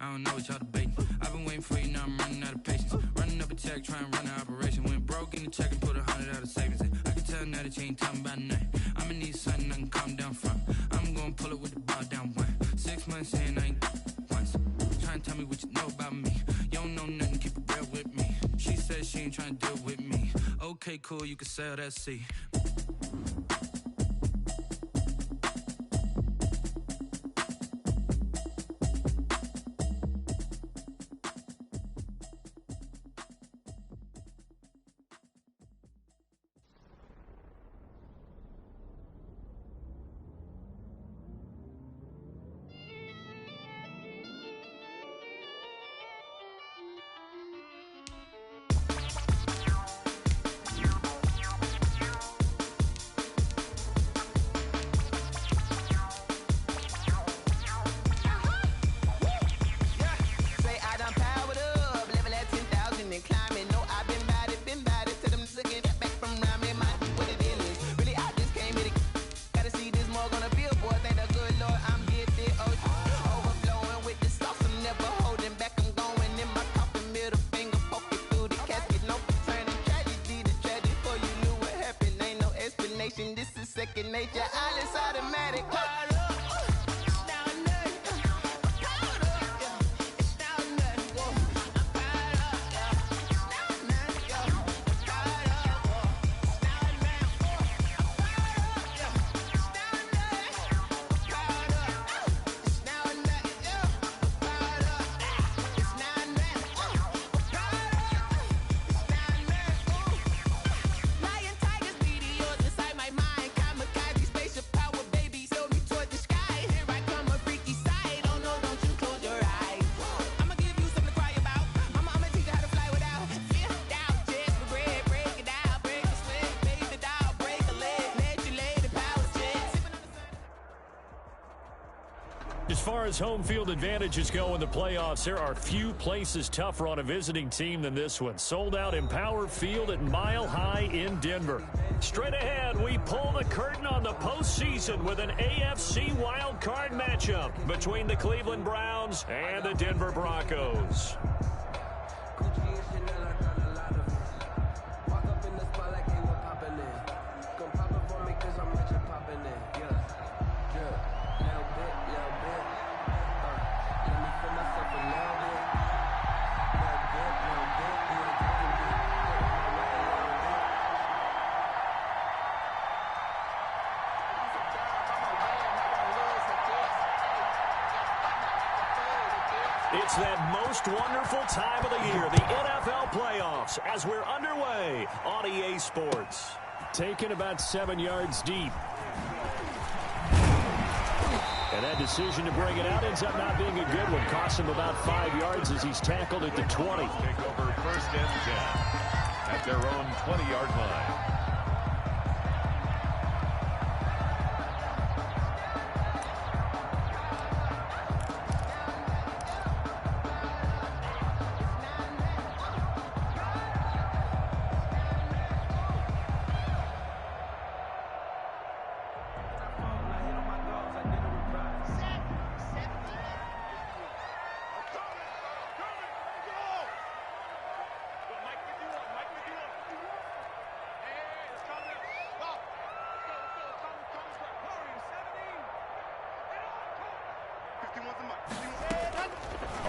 I don't know what y'all debating. I've been waiting for you, now I'm running out of patience. Running up a check, trying to run an operation. Went broke in the check and put 100 out of savings in. I can tell now that you ain't talking about nothing. I'ma need something I can calm down from. I'm gonna pull it with the bar down one. 6 months in, I ain't once. Trying to tell me what you know about me. You don't know nothing, keep it real with me. She said she ain't trying to deal with me. Okay, cool, you can sell that seat. Second nature, all is automatic. As far as home field advantages go in the playoffs, there are few places tougher on a visiting team than this one. Sold out Empower Field at Mile High in Denver. Straight ahead, we pull the curtain on the postseason with an AFC wildcard matchup between the Cleveland Browns and the Denver Broncos. It's that most wonderful time of the year, the NFL playoffs, as we're underway on EA Sports. Taken about 7 yards deep. And that decision to bring it out ends up not being a good one. Costs him about 5 yards as he's tackled at the 20. Take over first and 10 at their own 20-yard line.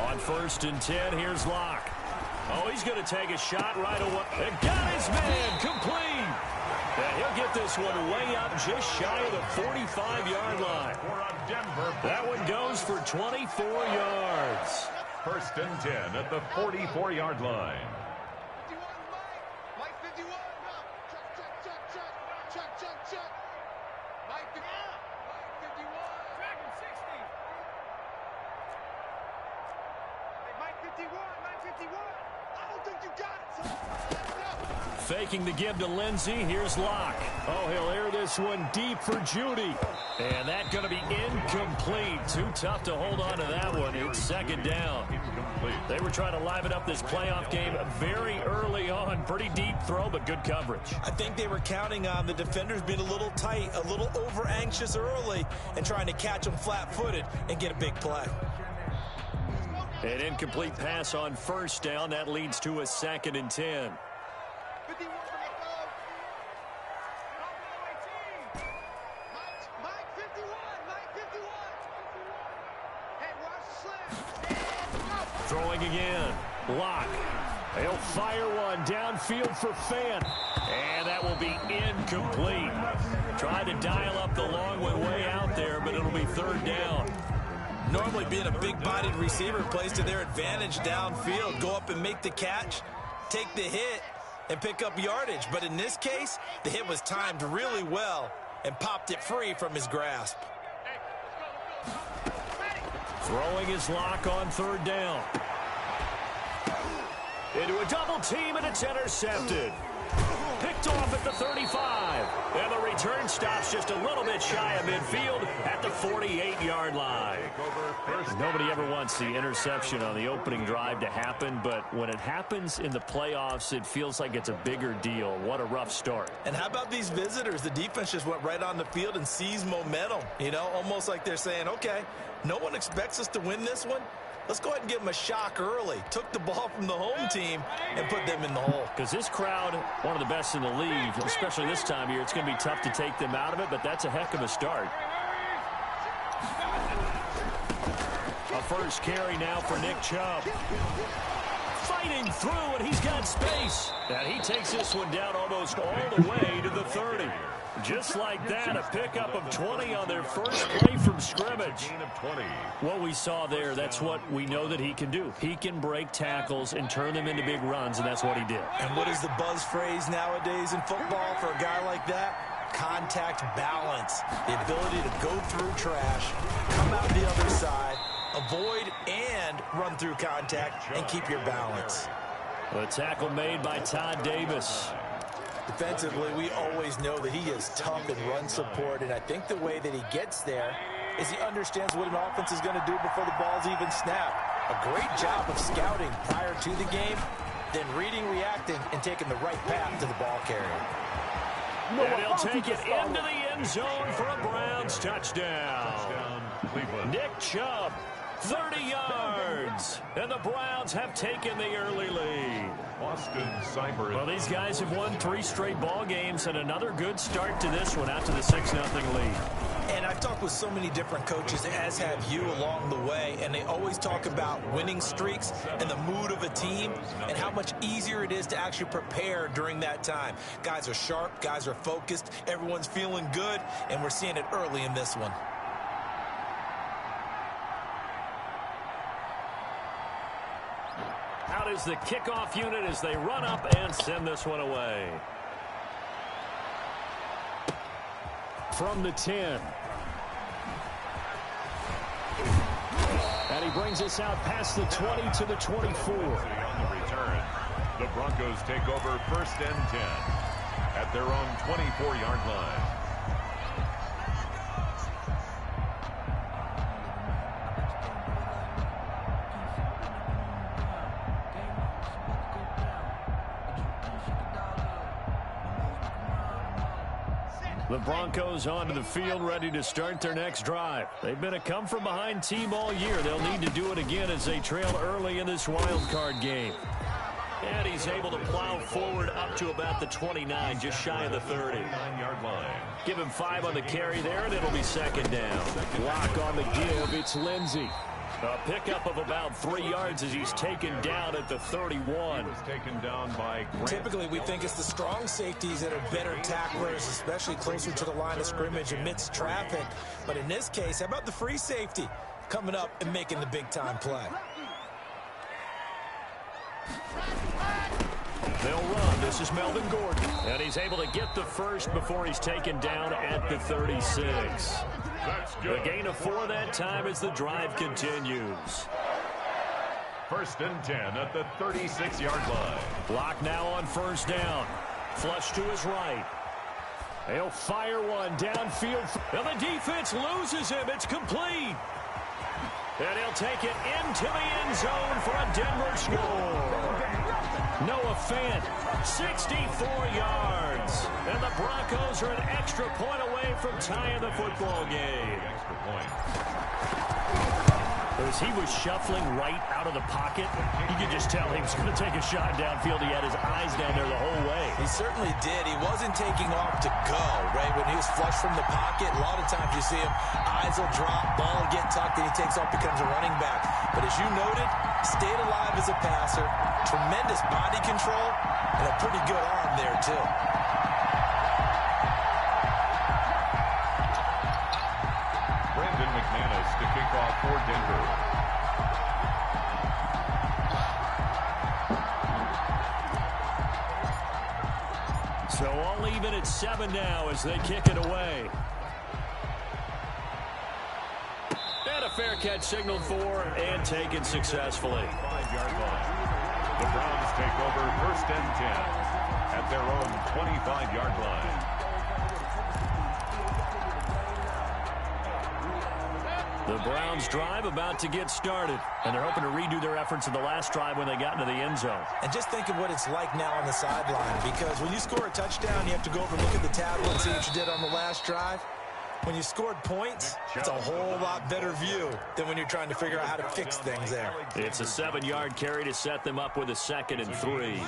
On first and 10, here's Locke. Oh, he's going to take a shot right away. And got his man complete. And he'll get this one way up just shy of the 45-yard line. That one goes for 24 yards. First and 10 at the 44-yard line. Faking the give to Lindsey. Here's Locke. Oh, he'll air this one deep for Judy. And that's going to be incomplete. Too tough to hold on to that one. It's second down. They were trying to liven up this playoff game very early on. Pretty deep throw, but good coverage. I think they were counting on the defenders being a little tight, a little over-anxious early, and trying to catch them flat-footed and get a big play. An incomplete pass on first down. That leads to a 2nd and 10. Throwing again. Lock. He'll fire one downfield for Fant. And that will be incomplete. Tried to dial up the long one way out there, but it'll be 3rd down. Normally being a big-bodied receiver plays to their advantage downfield. Go up and make the catch, take the hit, and pick up yardage. But in this case, the hit was timed really well and popped it free from his grasp. Throwing his Lock on 3rd down. Into a double team, and it's intercepted. Picked off at the 35. And the return stops just a little bit shy of midfield at the 48-yard line. Nobody ever wants the interception on the opening drive to happen, but when it happens in the playoffs, it feels like it's a bigger deal. What a rough start. And how about these visitors? The defense just went right on the field and seized momentum. You know, almost like they're saying, okay, no one expects us to win this one. Let's go ahead and give them a shock early. Took the ball from the home team and put them in the hole. Because this crowd, one of the best in the league, especially this time of year, it's going to be tough to take them out of it, but that's a heck of a start. A first carry now for Nick Chubb. Fighting through, and he's got space. And he takes this one down almost all the way to the 30. Just like that, a pickup of 20 on their first play from scrimmage. What we saw there, that's what we know that he can do. He can break tackles and turn them into big runs, and that's what he did. And what is the buzz phrase nowadays in football for a guy like that? Contact balance. The ability to go through trash, come out the other side, avoid and run through contact, and keep your balance. The tackle made by Todd Davis. Defensively, we always know that he is tough in run support, and I think the way that he gets there is he understands what an offense is going to do before the ball's even snapped. A great job of scouting prior to the game, then reading, reacting, and taking the right path to the ball carrier. And he'll take it into the end zone for a Browns touchdown. Nick Chubb, 30 yards, and the Browns have taken the early lead. Well, these guys have won 3 straight ball games, and another good start to this one out to the 6-0 lead. And I've talked with so many different coaches, as have you along the way, and they always talk about winning streaks and the mood of a team and how much easier it is to actually prepare during that time. Guys are sharp, guys are focused, everyone's feeling good, and we're seeing it early in this one. Out is the kickoff unit as they run up and send this one away. From the 10. And he brings us out past the 20 to the 24. On the return, the Broncos take over 1st and 10 at their own 24-yard line. The Broncos onto the field, ready to start their next drive. They've been a come-from-behind team all year. They'll need to do it again as they trail early in this wild card game. And he's able to plow forward up to about the 29, just shy of the 30. 9-yard line. Give him 5 on the carry there, and it'll be 2nd down. Lock on the give. It's Lindsey. A pickup of about 3 yards as he's taken down at the 31. He was taken down by Grant. Typically, we think it's the strong safeties that are better tacklers, especially closer to the line of scrimmage amidst traffic. But in this case, how about the free safety coming up and making the big-time play? They'll run. This is Melvin Gordon. And he's able to get the first before he's taken down at the 36. A gain of 4 that time as the drive continues. 1st and 10 at the 36-yard line. Block now on 1st down. Flush to his right. He'll fire one downfield. And the defense loses him. It's complete. And he'll take it into the end zone for a Denver score. Noah Fant, 64 yards. And the Broncos are an extra point away from tying the football game. Extra point. As he was shuffling right out of the pocket, you could just tell he was going to take a shot downfield. He had his eyes down there the whole way. He certainly did. He wasn't taking off to go, right? When he was flush from the pocket, a lot of times you see him, eyes will drop, ball will get tucked, and he takes off, becomes a running back. But as you noted, stayed alive as a passer, tremendous body control, and a pretty good arm there, too. To kick off for Denver. So all even at 7 now as they kick it away. And a fair catch signaled for and taken successfully. 5-yard line. The Browns take over 1st and 10 at their own 25-yard line. The Browns drive about to get started, and they're hoping to redo their efforts in the last drive when they got into the end zone. And just think of what it's like now on the sideline, because when you score a touchdown, you have to go over and look at the tablet and see what you did on the last drive. When you scored points, it's a whole lot better view than when you're trying to figure out how to fix things there. It's a 7-yard carry to set them up with a 2nd and 3.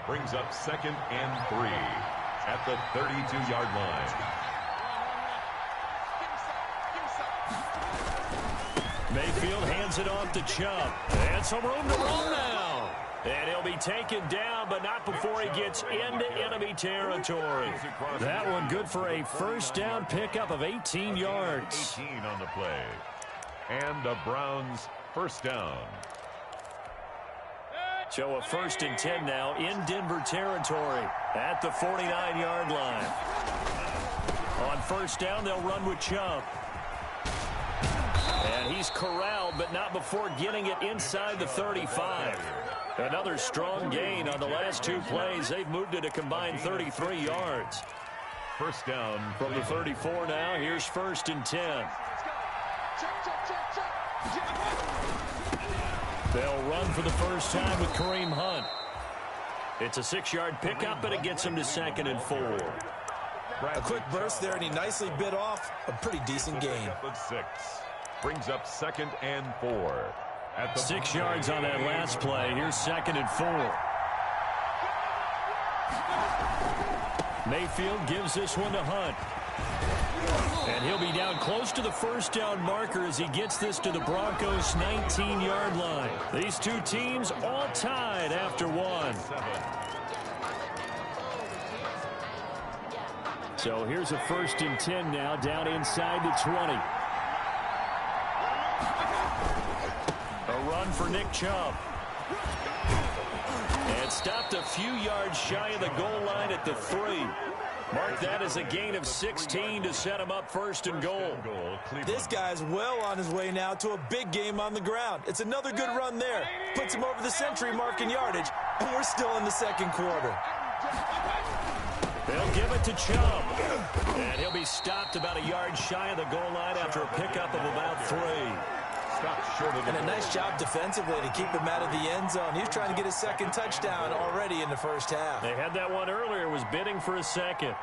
Brings up 2nd and 3 at the 32-yard line. Mayfield hands it off to Chubb. And some room to run now. And he'll be taken down, but not before he gets into enemy territory. That one good for a 1st down pickup of 18 yards. 18 on the play. And the Browns 1st down. So a 1st and 10 now in Denver territory at the 49-yard line. On 1st down, they'll run with Chubb. And he's corralled, but not before getting it inside the 35. Another strong gain on the last 2 plays. They've moved it a combined 33 yards. 1st down. From the 34 now, here's 1st and 10. They'll run for the first time with Kareem Hunt. It's a 6-yard pickup, but it gets him to 2nd and 4. A quick burst there, and he nicely bit off a pretty decent gain. 6. Brings up 2nd and 4. At the 6 yards on that last play. Here's 2nd and 4. Mayfield gives this one to Hunt. And he'll be down close to the 1st down marker as he gets this to the Broncos' 19-yard line. These 2 teams all tied after 1. So here's a 1st and 10 now down inside the 20. A run for Nick Chubb. And stopped a few yards shy of the goal line at the 3. Mark that as a gain of 16 to set him up 1st and goal. This guy's well on his way now to a big game on the ground. It's another good run there. Puts him over the century mark in yardage, and we're still in the 2nd quarter. They'll give it to Chubb. And he'll be stopped about a yard shy of the goal line after a pickup of about 3. And a nice job defensively to keep him out of the end zone. He's trying to get his 2nd touchdown already in the 1st half. They had that one earlier, was bidding for a 2nd.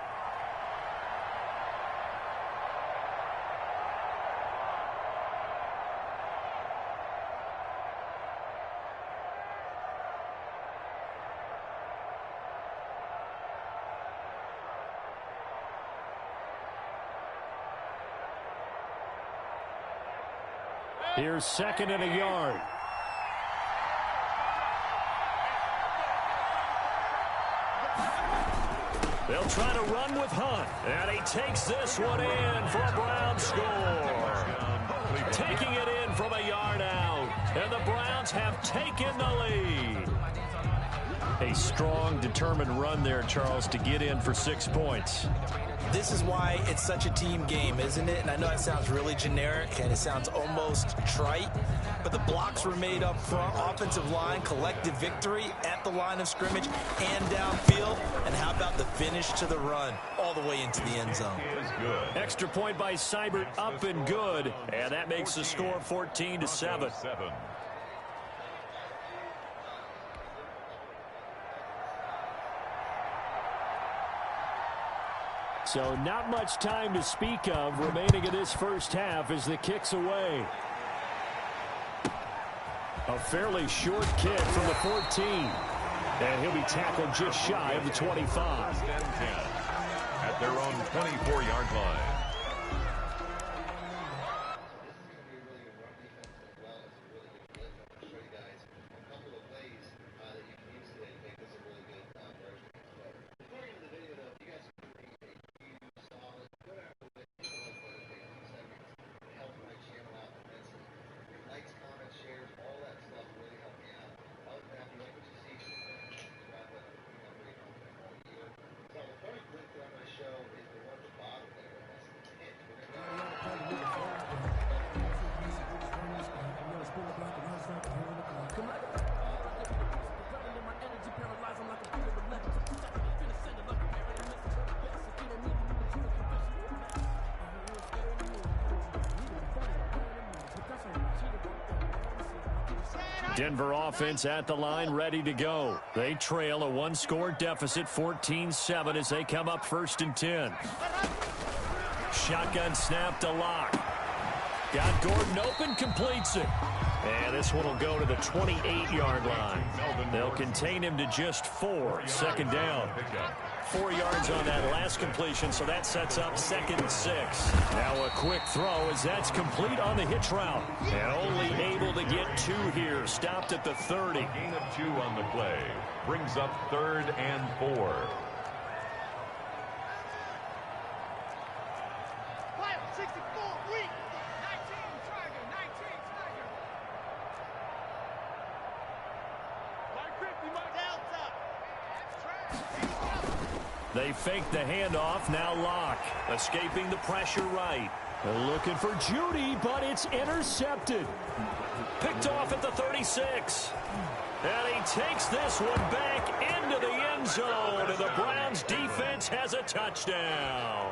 Here's 2nd and a yard. They'll try to run with Hunt. And he takes this one in for a Browns score. Taking it in from a yard out. And the Browns have taken the lead. A strong, determined run there, Charles, to get in for 6 points. This is why it's such a team game, isn't it? And I know it sounds really generic and it sounds almost trite, but the blocks were made up front, offensive line, collective victory at the line of scrimmage and downfield. And how about the finish to the run all the way into the end zone? Extra point by Seibert, up and good. And that makes the score 14-7. So not much time to speak of remaining in this 1st half as the kick's away. fairly short kick from the 14. And he'll be tackled just shy of the 25. First and 10 at their own 24-yard line. Denver offense at the line, ready to go. They trail a one-score deficit, 14-7, as they come up 1st and 10. Shotgun snap to Locke. Got Gordon open, completes it. And this one will go to the 28-yard line. They'll contain him to just 4. 2nd down. 4 yards on that last completion, so that sets up 2nd and 6. Now a quick throw as that's complete on the hitch route. And only able to get 2 here. Stopped at the 30. Gain of 2 on the play. Brings up 3rd and 4. They fake the handoff. Now Locke escaping the pressure right. They're looking for Judy, but it's intercepted. Picked off at the 36. And he takes this one back into the end zone. And the Browns defense has a touchdown.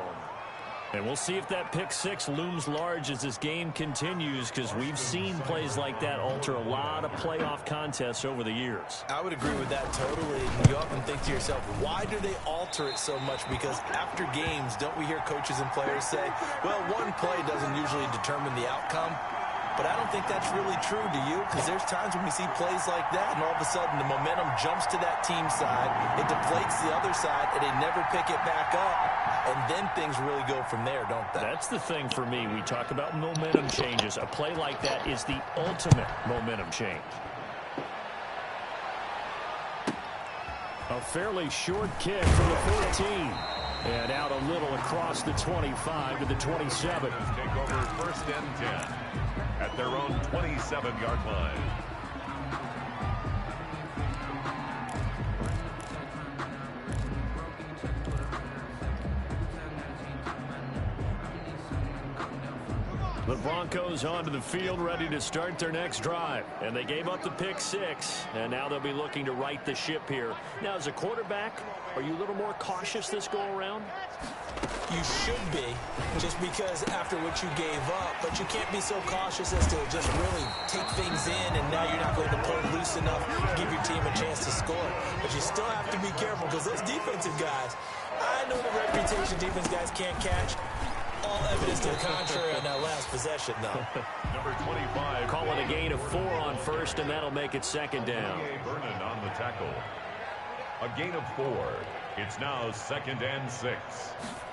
And we'll see if that pick 6 looms large as this game continues, because we've seen plays like that alter a lot of playoff contests over the years. I would agree with that totally. You often think to yourself, why do they alter it so much? Because after games, don't we hear coaches and players say, well, one play doesn't usually determine the outcome? But I don't think that's really true, do you? Because there's times when we see plays like that, and all of a sudden the momentum jumps to that team side, it deflates the other side, and they never pick it back up. And then things really go from there, don't they? That's the thing for me. We talk about momentum changes. A play like that is the ultimate momentum change. A fairly short kick from the 14. And out a little across the 25 to the 27. Take over 1st and 10 at their own 27-yard line. The Broncos onto the field, ready to start their next drive. And they gave up the pick 6, and now they'll be looking to right the ship here. Now, as a quarterback, are you a little more cautious this go-around? You should be, just because after what you gave up, but you can't be so cautious as to just really take things in, and now you're not going to pull loose enough to give your team a chance to score. But you still have to be careful, because those defensive guys, I know the reputation defense guys can't catch. All evidence to the contrary on that last possession, though. Number 25. Call it a gain of 4 on 1st, and that'll make it 2nd down. Vernon on the tackle. A gain of 4. It's now 2nd and 6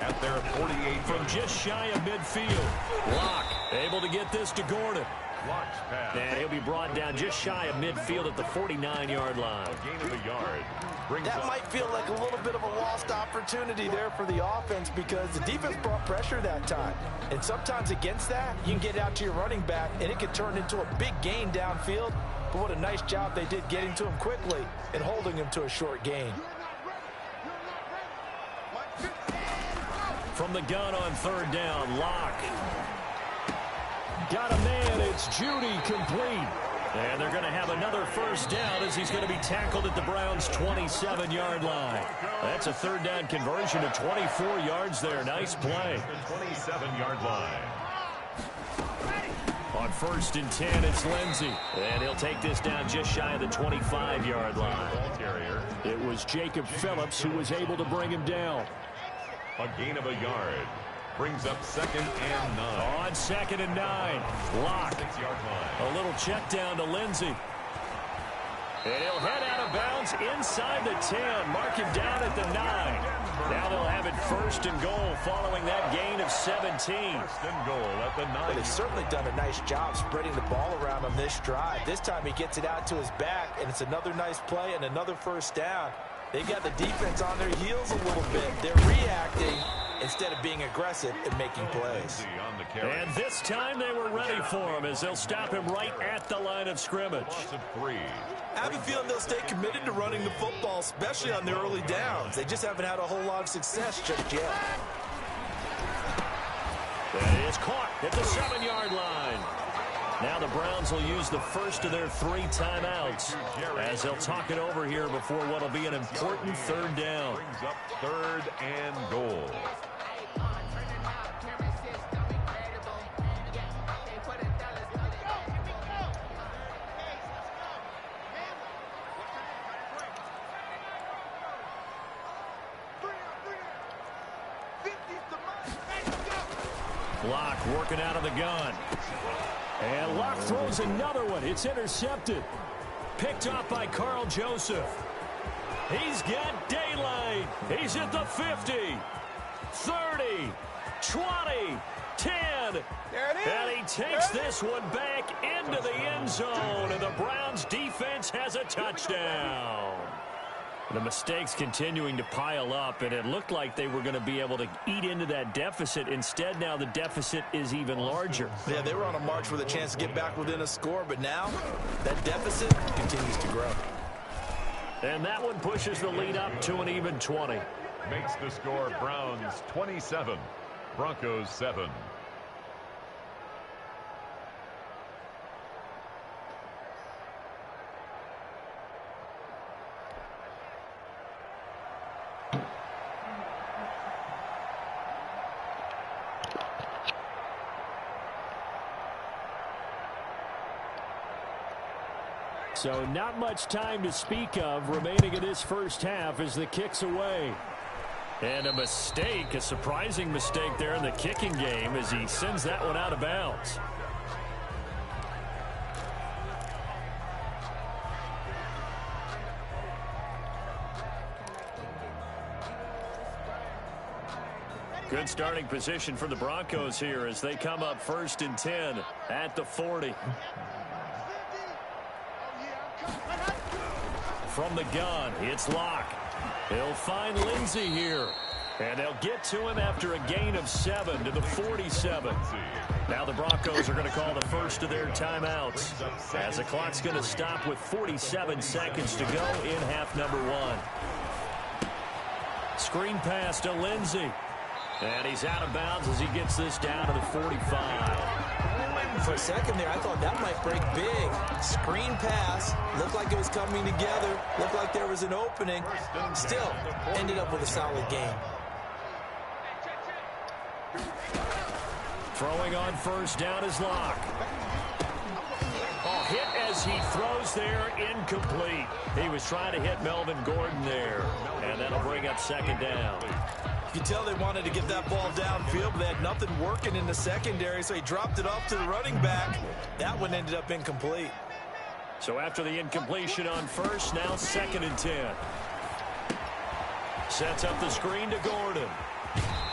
at their 48. From just shy of midfield. Locke able to get this to Gordon. Locke's pass. And he'll be brought down just shy of midfield at the 49-yard line. A gain of a yard. That might feel like a little bit of a lost opportunity there for the offense, because the defense brought pressure that time. And sometimes against that, you can get out to your running back, and it can turn into a big gain downfield. But what a nice job they did getting to him quickly and holding him to a short gain. From the gun on 3rd down, Locke. Got a man, it's Judy, complete. And they're going to have another 1st down as he's going to be tackled at the Browns' 27-yard line. That's a 3rd down conversion of 24 yards there. Nice play. 27-yard line. On 1st and 10, it's Lindsey. And he'll take this down just shy of the 25-yard line. It was Jacob Phillips who was able to bring him down. A gain of a yard. Brings up 2nd and 9. On 2nd and 9. Locke. 6-yard line. A little check down to Lindsey. And he'll head out of bounds inside the 10. Mark him down at the 9. Now they'll have it first and goal following that gain of 17. First and goal at the 9. Well, they've certainly done a nice job spreading the ball around on this drive. This time he gets it out to his back, and it's another nice play and another first down. They've got the defense on their heels a little bit. They're reacting instead of being aggressive and making plays. And this time they were ready for him as they'll stop him right at the line of scrimmage. I have a feeling they'll stay committed to running the football, especially on their early downs. They just haven't had a whole lot of success just yet. That is caught at the 7-yard line. Now the Browns will use the first of their 3 timeouts as they'll talk it over here before what will be an important third down. Brings up third and goal. Locke working out of the gun. And Locke throws another one. It's intercepted. Picked off by Carl Joseph. He's got daylight. He's at the 50, 30, 20, 10. There it is. And he takes this one back into the end zone. And the Browns defense has a touchdown. The mistakes continuing to pile up, and it looked like they were going to be able to eat into that deficit. Instead, now the deficit is even larger. Yeah, they were on a march with a chance to get back within a score, but now that deficit continues to grow. And that one pushes the lead up to an even 20. Makes the score Browns 27, Broncos 7. So not much time to speak of remaining in this first half as the kick's away. And a mistake, a surprising mistake there in the kicking game as he sends that one out of bounds. Good starting position for the Broncos here as they come up first and 10 at the 40. From the gun, it's Locke. He'll find Lindsey here. And they'll get to him after a gain of 7 to the 47. Now the Broncos are going to call the first of their timeouts as the clock's going to stop with 47 seconds to go in half number 1. Screen pass to Lindsey. And he's out of bounds as he gets this down to the 45. For a second there, I thought that might break big. Screen pass. Looked like it was coming together. Looked like there was an opening. Still, ended up with a solid game. Throwing on first down is Locke. Oh, hit as he throws there, incomplete. He was trying to hit Melvin Gordon there. And that'll bring up second down. You can tell they wanted to get that ball downfield, but they had nothing working in the secondary, so he dropped it off to the running back. That one ended up incomplete. So after the incompletion on first, now second and 10. Sets up the screen to Gordon.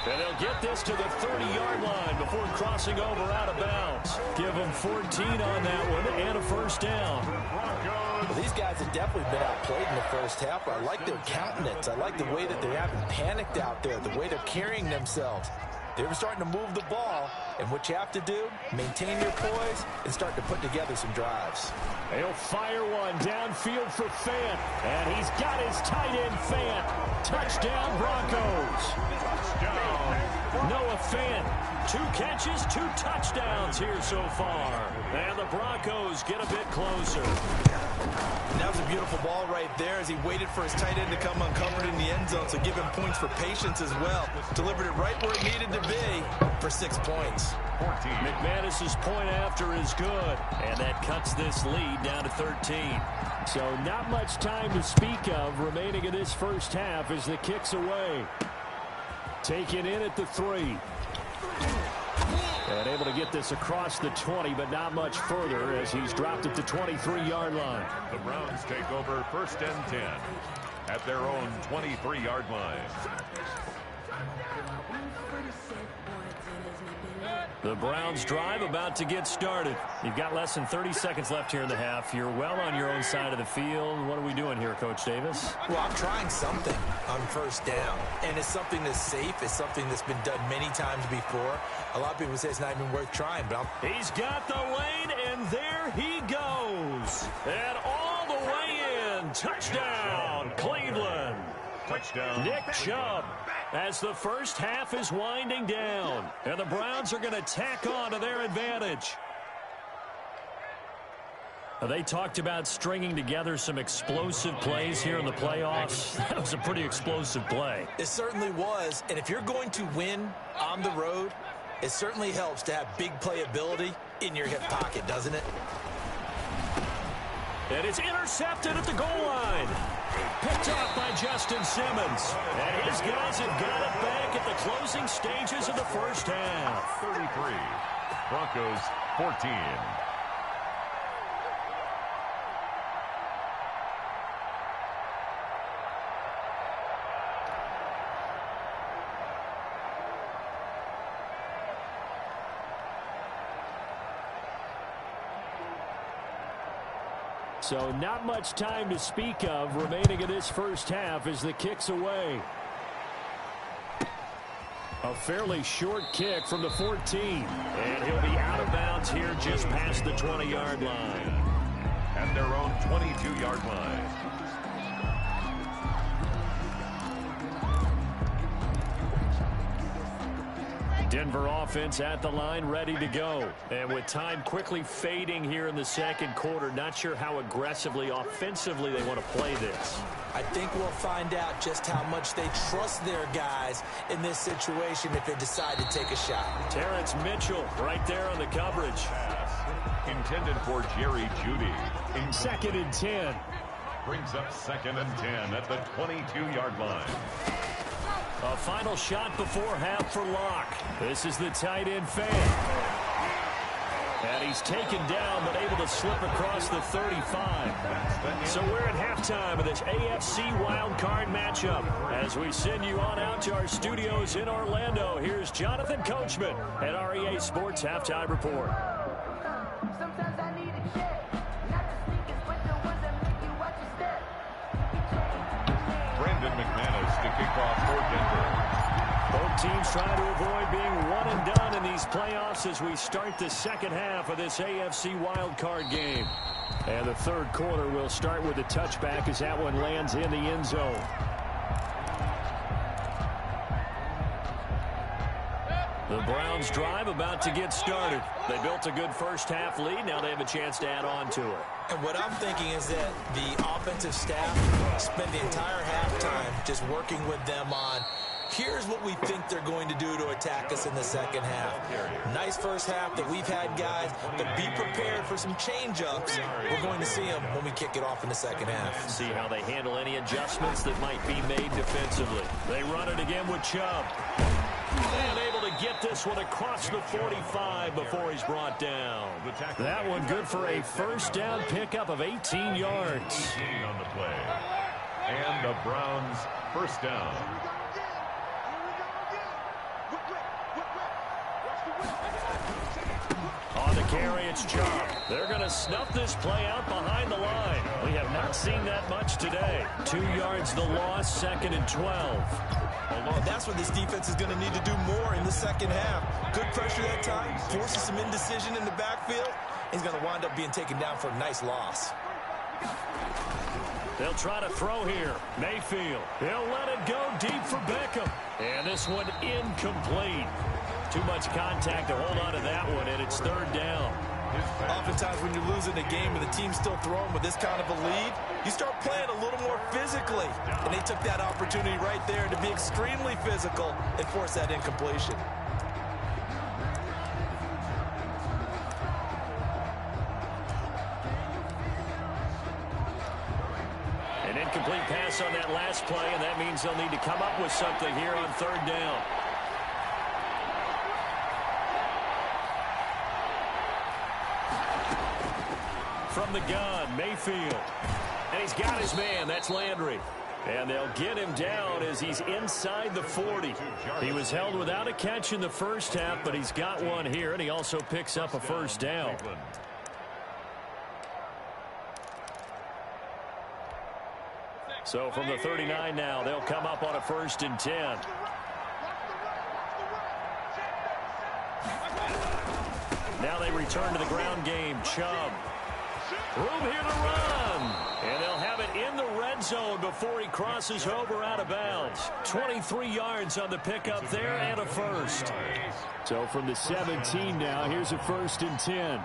And they'll get this to the 30-yard line before crossing over out of bounds. Give them 14 on that one and a first down. Well, these guys have definitely been outplayed in the first half. I like their countenance. I like the way that they haven't panicked out there, the way they're carrying themselves. They were starting to move the ball, and what you have to do, maintain your poise and start to put together some drives. He'll fire one downfield for Fant, and he's got his tight end Fant. Touchdown Broncos. Noah Fant, 2 catches, 2 touchdowns here so far. And the Broncos get a bit closer. And that was a beautiful ball right there as he waited for his tight end to come uncovered in the end zone, so give him points for patience as well. Delivered it right where it needed to be for 6 points. McManus's point after is good, and that cuts this lead down to 13. So not much time to speak of remaining in this first half as the kick's away. Taken in at the 3. And able to get this across the 20, but not much further as he's dropped it to 23-yard line. The Browns take over 1st and 10 at their own 23-yard line. The Browns drive about to get started. You've got less than 30 seconds left here in the half. You're well on your own side of the field. What are we doing here, Coach Davis? Well, I'm trying something on 1st down, and it's something that's safe. It's something that's been done many times before. A lot of people say it's not even worth trying, but He's got the lane, and there he goes. And all the way in. Touchdown, Cleveland. Touchdown. Nick Chubb, as the first half is winding down. And the Browns are going to tack on to their advantage. They talked about stringing together some explosive plays here in the playoffs. That was a pretty explosive play. it certainly was. And if you're going to win on the road, it certainly helps to have big playability in your hip pocket, doesn't it? And it's intercepted at the goal line. Picked off by Justin Simmons. And his guys have got it back at the closing stages of the first half. 33. Broncos 14. So not much time to speak of remaining in this first half as the kick's away. A fairly short kick from the 14. And he'll be out of bounds here just past the 20-yard line. At their own 22-yard line. Denver offense at the line, ready to go. And with time quickly fading here in the second quarter, not sure how aggressively, offensively they want to play this. I think we'll find out just how much they trust their guys in this situation if they decide to take a shot. Terrence Mitchell right there on the coverage. Intended for Jerry Jeudy. 2nd and 10. Brings up 2nd and 10 at the 22-yard line. A final shot before half for Locke. This is the tight end fake. And he's taken down, but able to slip across the 35. So we're at halftime of this AFC wildcard matchup. As we send you on out to our studios in Orlando, here's Jonathan Coachman at REA Sports Halftime Report. Sometimes I need a check, not the sneakers, but the ones that make you watch your step. Brandon McManus to kick off for Denver. Both teams trying to avoid being one and done in these playoffs as we start the second half of this AFC wildcard game. And the third quarter will start with a touchback as that one lands in the end zone. The Browns drive about to get started. They built a good first half lead. Now they have a chance to add on to it. And what I'm thinking is that the offensive staff spent the entire halftime just working with them on here's what we think they're going to do to attack us in the second half. Nice first half that we've had, guys, but be prepared for some change-ups. We're going to see them when we kick it off in the second half. See how they handle any adjustments that might be made defensively. They run it again with Chubb. And able to get this one across the 45 before he's brought down. That one good for a first down pickup of 18 yards. On the play. And the Browns first down. On the carry, it's Chubb. They're going to snuff this play out behind the line. We have not seen that much today. 2 yards the loss, 2nd and 12. That's what this defense is going to need to do more in the second half. Good pressure that time, forces some indecision in the backfield. He's going to wind up being taken down for a nice loss. They'll try to throw here. Mayfield. He'll let it go deep for Beckham. And this one incomplete. Too much contact to hold on to that one, and it's third down. Oftentimes when you're losing a game and the team's still throwing with this kind of a lead, you start playing a little more physically. And they took that opportunity right there to be extremely physical and force that incompletion. An incomplete pass on that last play, and that means they'll need to come up with something here on third down. the gun, Mayfield. And he's got his man. That's Landry. And they'll get him down as he's inside the 40. He was held without a catch in the first half, but he's got one here, and he also picks up a first down. So from the 39 now, they'll come up on a 1st and 10. Now they return to the ground game. Chubb. Room here to run. And they'll have it in the red zone before he crosses over out of bounds. 23 yards on the pickup there and a first. So from the 17 now, here's a 1st and 10.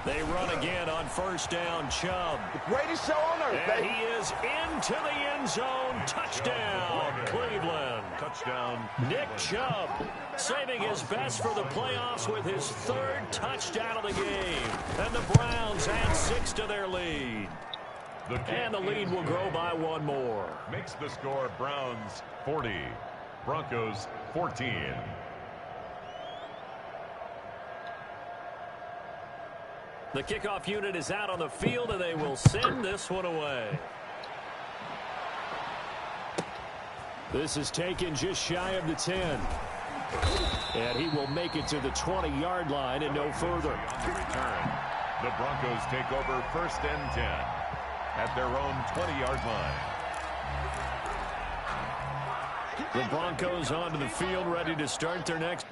They run again on 1st down. Chubb. The greatest show on earth, and he is into the end zone. Touchdown, Cleveland. Touchdown. Nick Chubb saving his best for the playoffs with his 3rd touchdown of the game. And the Browns add 6 to their lead. And the lead will grow by 1 more. Makes the score Browns 40, Broncos 14. The kickoff unit is out on the field, and they will send this one away. This is taken just shy of the 10. And he will make it to the 20-yard line and no further. On the return, the Broncos take over 1st and 10 at their own 20-yard line. The Broncos onto the field, ready to start their next.